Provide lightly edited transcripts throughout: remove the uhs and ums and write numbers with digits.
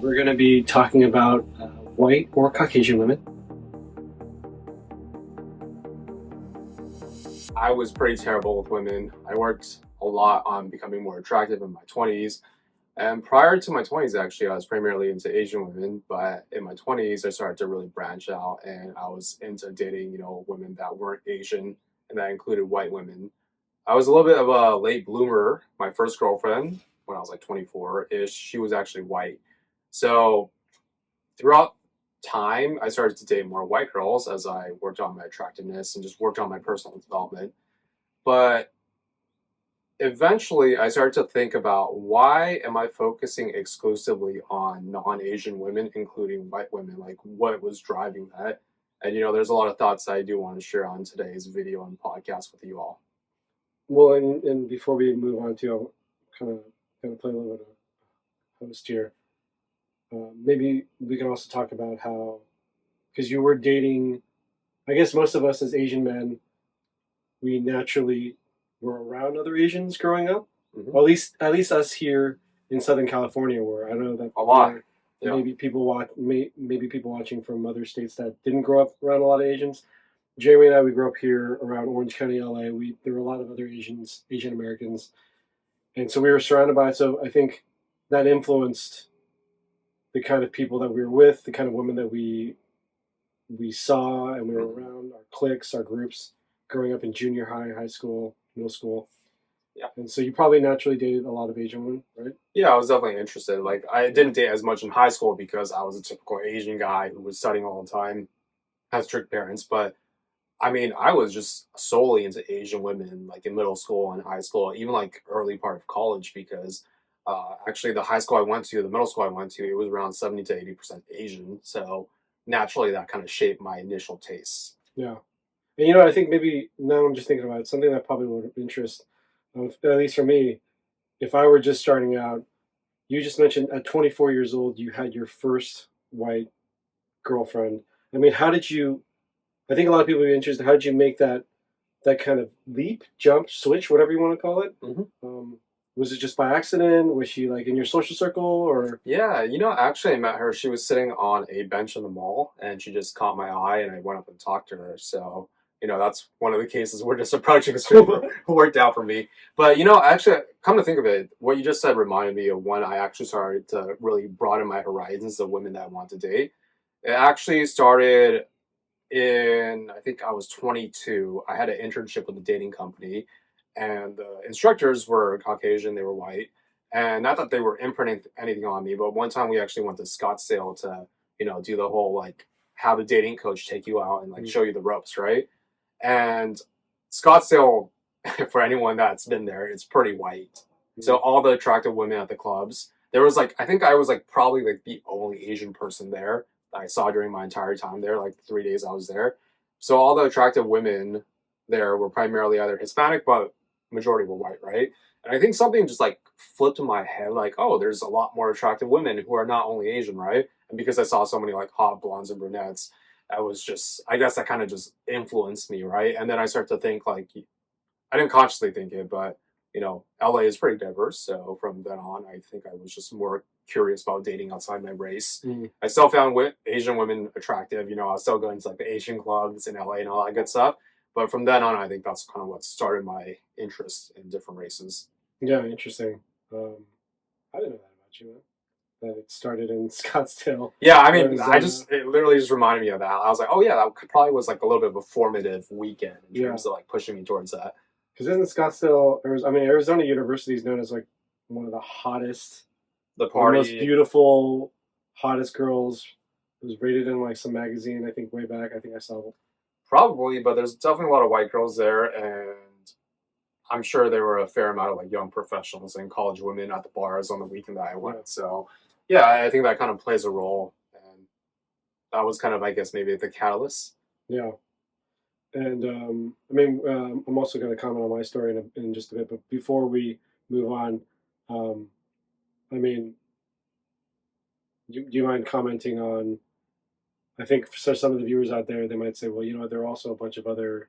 We're going to be talking about white or Caucasian women. I was pretty terrible with women. I worked a lot on becoming more attractive in my 20s. And prior to my 20s, actually, I was primarily into Asian women. But in my 20s, I started to really branch out and I was into dating, women that weren't Asian and that included white women. I was a little bit of a late bloomer. My first girlfriend, when I was like 24-ish, she was actually white. So throughout time, I started to date more white girls as I worked on my attractiveness and just worked on my personal development. But eventually, I started to think about why am I focusing exclusively on non-Asian women, including white women? Like, what was driving that? And there's a lot of thoughts I do want to share on today's video and podcast with you all. Well, and before we move on to, I'll kind of play a little bit of host here. Maybe we can also talk about how, because you were dating, I guess most of us as Asian men, we naturally were around other Asians growing up. Hmm. Well, at least us here in Southern California were. I don't know that A lot. Yeah. maybe maybe people watching from other states that didn't grow up around a lot of Asians. Jeremy and I, we grew up here around Orange County, LA. There were a lot of other Asian Americans, and so we were surrounded by it. So I think that influenced the kind of people that we were with, the kind of women that we saw and we were Mhm. around, our cliques, our groups, growing up in junior high, high school, middle school. Yeah. And so you probably naturally dated a lot of Asian women, right? Yeah, I was definitely interested. Like, I didn't date as much in high school because I was a typical Asian guy who was studying all the time, had strict parents, but I mean, I was just solely into Asian women, like in middle school and high school, even like early part of college, because actually the high school I went to, the middle school I went to, it was around 70 to 80% Asian. So naturally, that kind of shaped my initial tastes. Yeah. And I think maybe now I'm just thinking about it, something that probably would interest, at least for me, if I were just starting out. You just mentioned at 24 years old, you had your first white girlfriend. I mean, how did you? I think a lot of people would be interested. How did you make that kind of leap, jump, switch, whatever you want to call it? Hmm. Was it just by accident? Was she like in your social circle, or? Yeah, actually, I met her. She was sitting on a bench in the mall, and she just caught my eye, and I went up and talked to her. So, that's one of the cases where just approaching a stranger worked out for me. But, actually, come to think of it, what you just said reminded me of when I actually started to really broaden my horizons of women that I want to date. It actually started in, I think I was 22. I had an internship with a dating company, and the instructors were Caucasian, they were white. And not that they were imprinting anything on me, but one time we actually went to Scottsdale to, do the whole like have a dating coach take you out and like show you the ropes, right? And Scottsdale, for anyone that's been there, it's pretty white. So all the attractive women at the clubs, there was like, I think I was like probably like the only Asian person there that I saw during my entire time there, like the 3 days I was there. So all the attractive women there were primarily either Hispanic, but majority were white, right? And I think something just like flipped in my head, like, oh, there's a lot more attractive women who are not only Asian, right? And because I saw so many like hot blondes and brunettes, I was just, I guess that kind of just influenced me, right? And then I started to think like, I didn't consciously think it, but LA is pretty diverse. So from then on, I think I was just more curious about dating outside my race. Mm. I still found Asian women attractive. I was still going to like the Asian clubs in LA and all that good stuff. But from then on, I think that's kind of what started my interest in different races. Yeah, interesting. I didn't know that about you, man. That it started in Scottsdale, Yeah, I mean, Arizona. it literally just reminded me of that. I was like, oh yeah, that probably was like a little bit of a formative weekend in Yeah, terms of like pushing me towards that. because isn't Scottsdale, Arizona? I mean, Arizona University is known as like one of the hottest, The the most party. beautiful, hottest girls. It was rated in like some magazine, I think way back. I think I saw. Probably, but there's definitely a lot of white girls there, and I'm sure there were a fair amount of like young professionals and college women at the bars on the weekend that I Yeah, went. So, yeah, I think that kind of plays a role, and that was kind of, I guess, maybe the catalyst. yeah. And I mean, I'm also going to comment on my story in just a bit. But before we move on, um, I mean, do you mind commenting on? I think for some of the viewers out there, they might say, well, there are also a bunch of other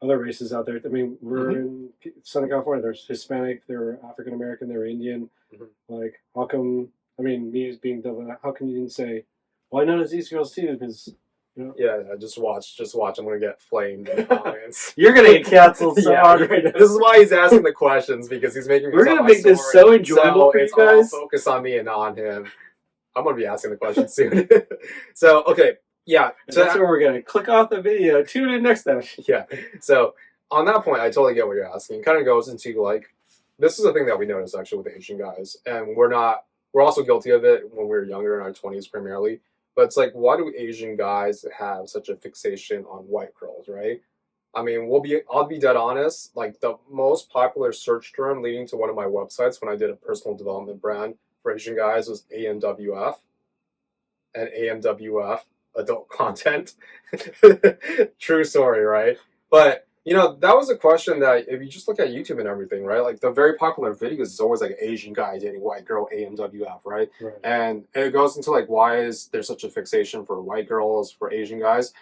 races out there. I mean, we're Hmm. in Southern California. There's Hispanic, there are African American, there are Indian. Hmm. Like, how come? I mean, me as being devil, how can you even say, well, I noticed these girls too, because, you know. Yeah, just watch. I'm gonna get flamed in the comments. You're going to get canceled so Yeah, hard right now. this is why he's asking the questions, because he's making me We're tell going to my make this story. so enjoyable for you It's all guys. focused on me and not on him. I'm gonna be asking the questions soon. So, okay, yeah. And So that's where we're going to click off the video. Tune in next time. yeah. So on that point, I totally get what you're asking. It kind of goes into like, this is a thing that we notice actually with Asian guys, and we're also guilty of it when we were younger in our 20s primarily. But it's like, why do Asian guys have such a fixation on white girls, right? I mean, I'll be dead honest. Like the most popular search term leading to one of my websites when I did a personal development brand for Asian guys was AMWF, and AMWF, adult content. True story, right? But that was a question that if you just look at YouTube and everything, right? Like the very popular videos is always like Asian guy dating white girl, AMWF, right? Right. And it goes into like, why is there such a fixation for white girls, for Asian guys?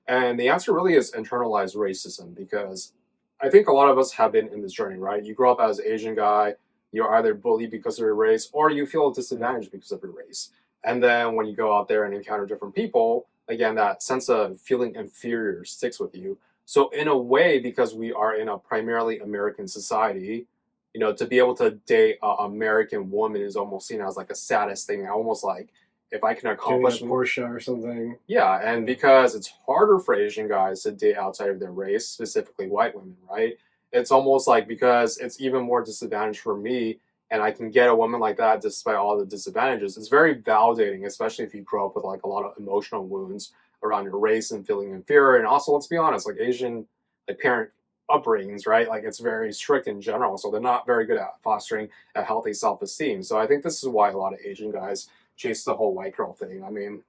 And the answer really is internalized racism, because I think a lot of us have been in this journey, right? You grow up as an Asian guy, you're either bullied because of your race, or you feel disadvantaged because of your race. And then when you go out there and encounter different people, again, that sense of feeling inferior sticks with you. So in a way, because we are in a primarily American society, to be able to date an American woman is almost seen as like a status thing. Almost like, if I can accomplish Getting a Porsche or something. Yeah, and because it's harder for Asian guys to date outside of their race, specifically white women, right? It's almost like, because it's even more disadvantaged for me, and I can get a woman like that despite all the disadvantages. It's very validating, especially if you grow up with like a lot of emotional wounds around your race and feeling inferior. And also, let's be honest, like Asian like parent upbringings, right? Like it's very strict in general, so they're not very good at fostering a healthy self-esteem. So I think this is why a lot of Asian guys chase the whole white girl thing. I mean,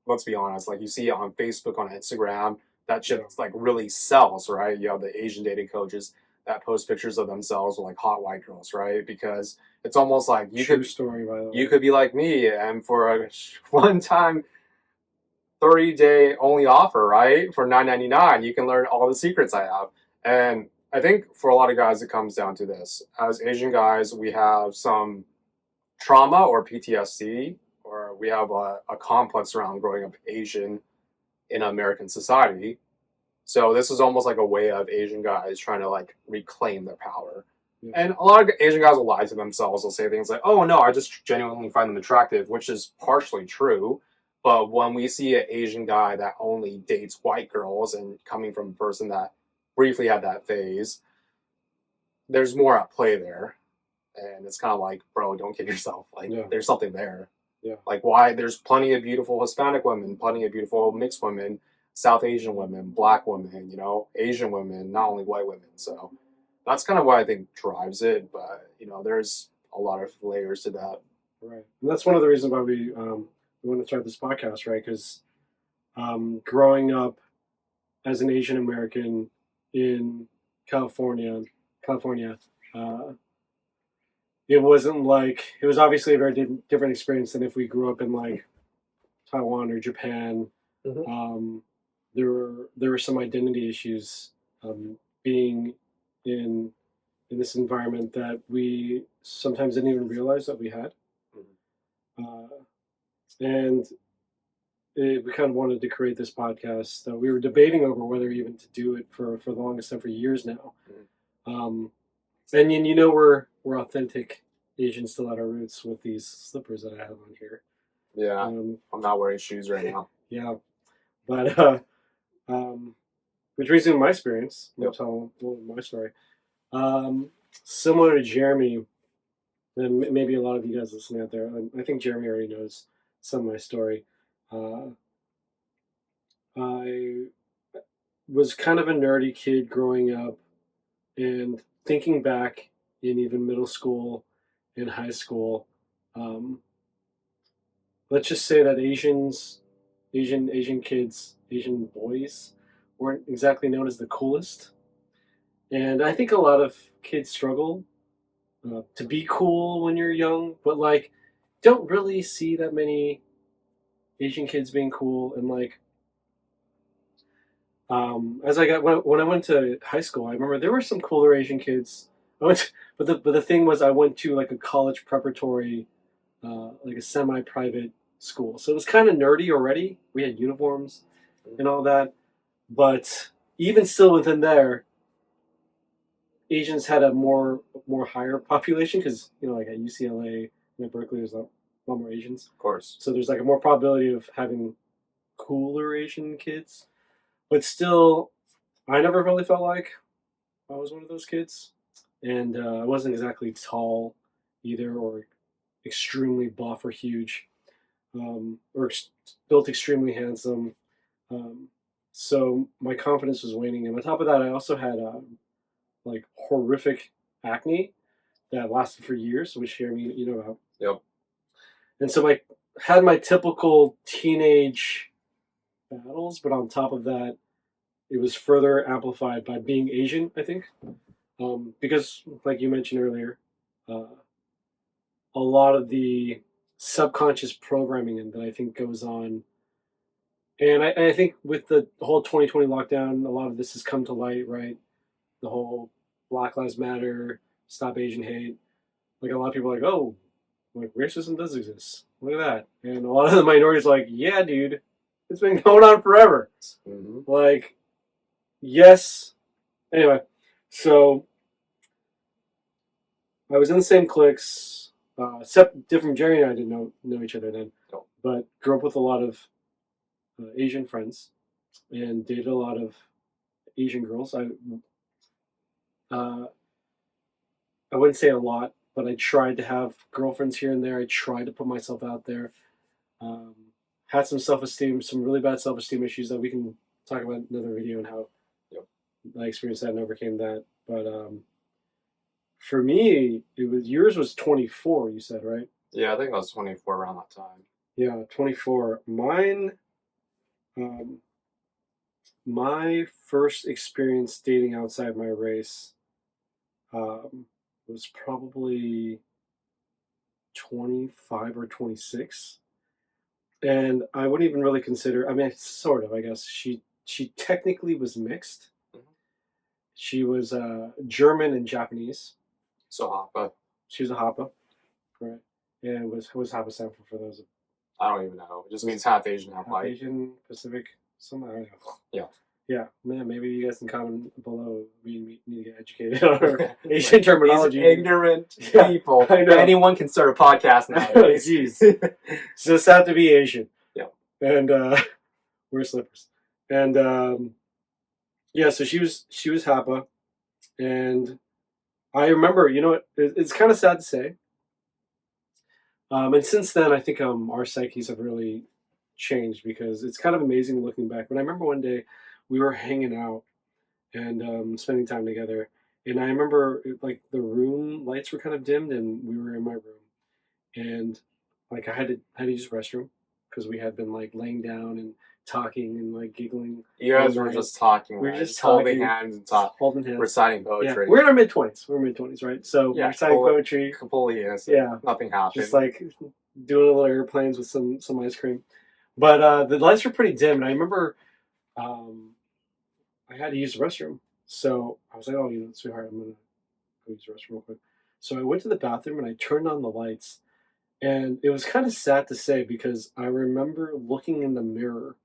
let's be honest, like you see it on Facebook, on Instagram, that shit like really sells, right? You have the Asian dating coaches that post pictures of themselves with like hot white girls, right? Because it's almost like True story, by the way. you could be like me, and for a one time 30-day only offer, right? For $9.99, you can learn all the secrets I have. And I think for a lot of guys, it comes down to this. As Asian guys, we have some trauma or PTSD, or we have a complex around growing up Asian in American society. So this is almost like a way of Asian guys trying to like reclaim their power. Yeah. And a lot of Asian guys will lie to themselves. They'll say things like, oh no, I just genuinely find them attractive, which is partially true. But when we see an Asian guy that only dates white girls, and coming from a person that briefly had that phase, there's more at play there. And it's kind of like, bro, don't kid yourself. Like, there's something there. Yeah. Like, why? There's plenty of beautiful Hispanic women, plenty of beautiful mixed women, South Asian women, Black women, Asian women, not only white women. So that's kind of what I think drives it. But, there's a lot of layers to that. Right. And that's one of the reasons why we want to start this podcast, right? Because growing up as an Asian American in California, it wasn't like, it was obviously a very different experience than if we grew up in like Taiwan or Japan. Mm-hmm. There were some identity issues being in this environment that we sometimes didn't even realize that we had. And we kind of wanted to create this podcast. We were debating over whether even to do it for the longest time, for years now. And we're authentic Asians still at our roots with these slippers that I have on here. Yeah, I'm not wearing shoes right now. Yeah, but which brings me to my experience. I'll tell a little my story. Similar to Jeremy, and maybe a lot of you guys listening out there, I think Jeremy already knows some of my story. I was kind of a nerdy kid growing up, and thinking back in even middle school and high school, let's just say that Asian kids, Asian boys, weren't exactly known as the coolest. And I think a lot of kids struggle to be cool when you're young, but like don't really see that many Asian kids being cool. And like as I got when I went to high school, I remember there were some cooler Asian kids. But the thing was, I went to like a college preparatory like a semi-private school. So it was kind of nerdy already. We had uniforms and all that. But even still within there, Asians had a more higher population because like at UCLA and at Berkeley, there's a lot more Asians. Of course. So there's like a more probability of having cooler Asian kids. But still, I never really felt like I was one of those kids, and I wasn't exactly tall either, or extremely buff or huge, or built extremely handsome. Um, so my confidence was waning, and on top of that, I also had like horrific acne that lasted for years, which you know about. Yep. And so I had my typical teenage battles, but on top of that, it was further amplified by being Asian, I think. Because, like you mentioned earlier, uh, a lot of the subconscious programming that I think goes on. And I think with the whole 2020 lockdown, a lot of this has come to light, right? The whole Black Lives Matter, Stop Asian Hate. Like a lot of people are like, oh, like racism does exist. Look at that. And a lot of the minorities are like, yeah, dude, it's been going on forever. Mm-hmm. Like, yes. Anyway, so I was in the same cliques, except different. Jerry and I didn't know each other then, No. but grew up with a lot of Asian friends and dated a lot of Asian girls. Uh, I wouldn't say a lot, but I tried to have girlfriends here and there. I tried to put myself out there. Um, had some self-esteem, some really bad self-esteem issues that we can talk about in another video and how Yep. I experienced that and overcame that. But for me, yours was 24. You said, right? Yeah, I think I was 24 around that time. Yeah, 24. Mine, um, my first experience dating outside my race was probably 25 or 26. And I wouldn't even really consider, I mean, sort of, I guess. She technically was mixed. Mm-hmm. She was German and Japanese. So Hapa. She was a Hapa, right? And was Hapa stand for those? I don't even know. It just means half Asian, half Half white. Asian, Pacific, something. I don't know. Yeah. Yeah, man. Maybe you guys can comment below. We need to get educated on our Asian terminology. These ignorant Yeah, people. I know. Anyone can start a podcast nowadays. Jeez. Just have to be Asian. Yeah. And wear slippers. And yeah, so she was Hapa, and I remember. You know what? It's kind of sad to say. And since then, I think our psyches have really changed because it's kind of amazing looking back. But I remember one day we were hanging out and spending time together, and I remember like the room lights were kind of dimmed, and we were in my room, and like I had to use the restroom because we had been like laying down and talking and like giggling. You guys were just talking. We were right? just holding talking, hands and talking, holding hands, reciting Yeah, poetry. we're in our mid-20s. We're mid-20s, right? So Yeah, we're reciting completely- poetry. Completely innocent. Yeah. Nothing happened. Just like doing little airplanes with some ice cream. But the lights were pretty dim, and I remember I had to use the restroom. So I was like, oh, sweetheart, I'm going to go use the restroom real quick. So I went to the bathroom, and I turned on the lights. And it was kind of sad to say because I remember looking in the mirror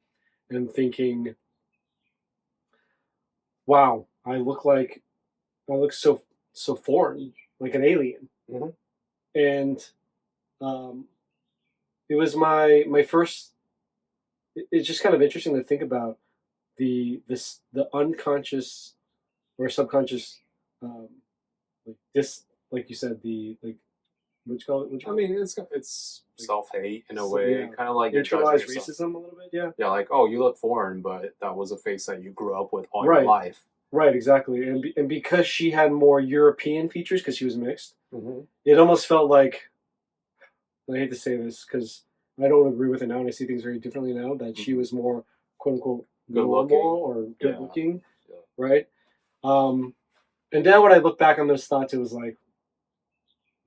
and thinking, wow, I look so foreign, like an alien. Mhm. And it was my first. It's just kind of interesting to think about the unconscious or subconscious, um, like you said, the like what you call it? I mean, it's self-hate in a way, Yeah. kind of like you're judging Internalized yourself. racism a little bit, yeah. Yeah, like, oh, you look foreign, but that was a face that you grew up with all Right. your life. Right, exactly. And because she had more European features because she was mixed, Mm-hmm. it almost felt like, I hate to say this because I don't agree with it now and I see things very differently now, that she was more quote unquote Good normal looking. or good Yeah. looking, Yeah. right? And now when I look back on those thoughts, it was like,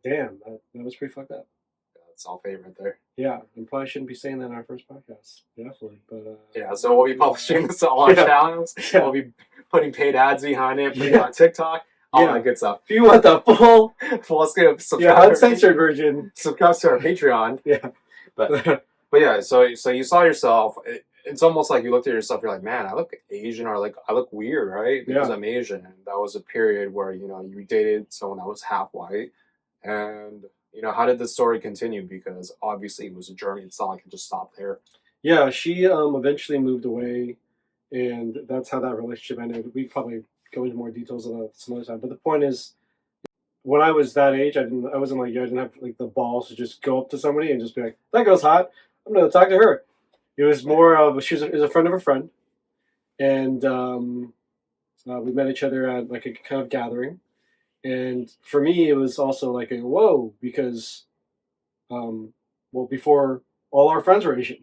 damn, that was pretty fucked up. That's self-hate right there. Yeah, and probably shouldn't be saying that in our first podcast. Definitely, but Yeah, so we'll be publishing this on our Yeah. channels. Yeah. We'll be putting paid ads behind it, putting it on TikTok. all Yeah. that good stuff. If you want the full, uncensored version, subscribe to our Patreon. yeah. But yeah, so you saw yourself. It's almost like you looked at yourself. You're like, man, I look Asian, or like I look weird, right? Because Yeah. I'm Asian, and that was a period where you dated someone that was half white, and how did this story continue? Because obviously it was a journey. It's not like it just stopped there. Yeah, she eventually moved away, and that's how that relationship ended. We probably go into more details on some other time. But the point is, when I was that age, I wasn't like you. I didn't have like the balls to just go up to somebody and just be like, "That girl's hot. I'm gonna talk to her." It was more of she was a friend of a friend, and we met each other at like a kind of gathering. And for me, it was also like a whoa because, well, before all our friends were Asian,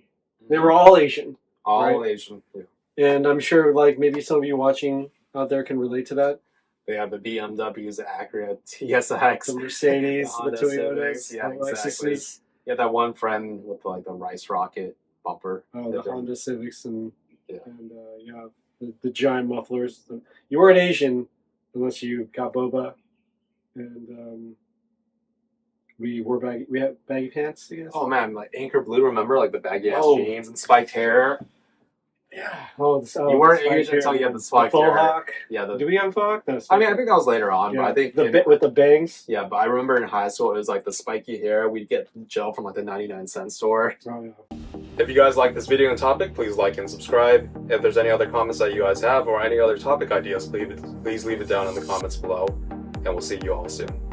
they were all Asian, All right? Asian. Yeah. And I'm sure like maybe some of you watching out there can relate to that. They have the BMWs, the Acura TSX, The Mercedes, the Honda Toyotas, Civics. Yeah, the exactly. Lexuses. Yeah, that one friend with like the rice rocket bumper. Oh, the Honda Civics and Yeah. yeah, the giant mufflers. You weren't Asian unless you got boba, and we had baggy pants, I guess. Oh man, like Anchor Blue. Remember, like the baggy ass Oh. jeans and spiked hair. Yeah. You weren't Asian until you had the spiked faux hair. hawk. Yeah. Do we have faux hawk? No, I mean, I think that was later on, yeah, but I think with the bangs. Yeah, but I remember in high school it was like the spiky hair. We'd get gel from like the 99-cent store. Oh yeah. If you guys like this video and topic, please like and subscribe. If there's any other comments that you guys have or any other topic ideas, please leave it down in the comments below. And we'll see you all soon.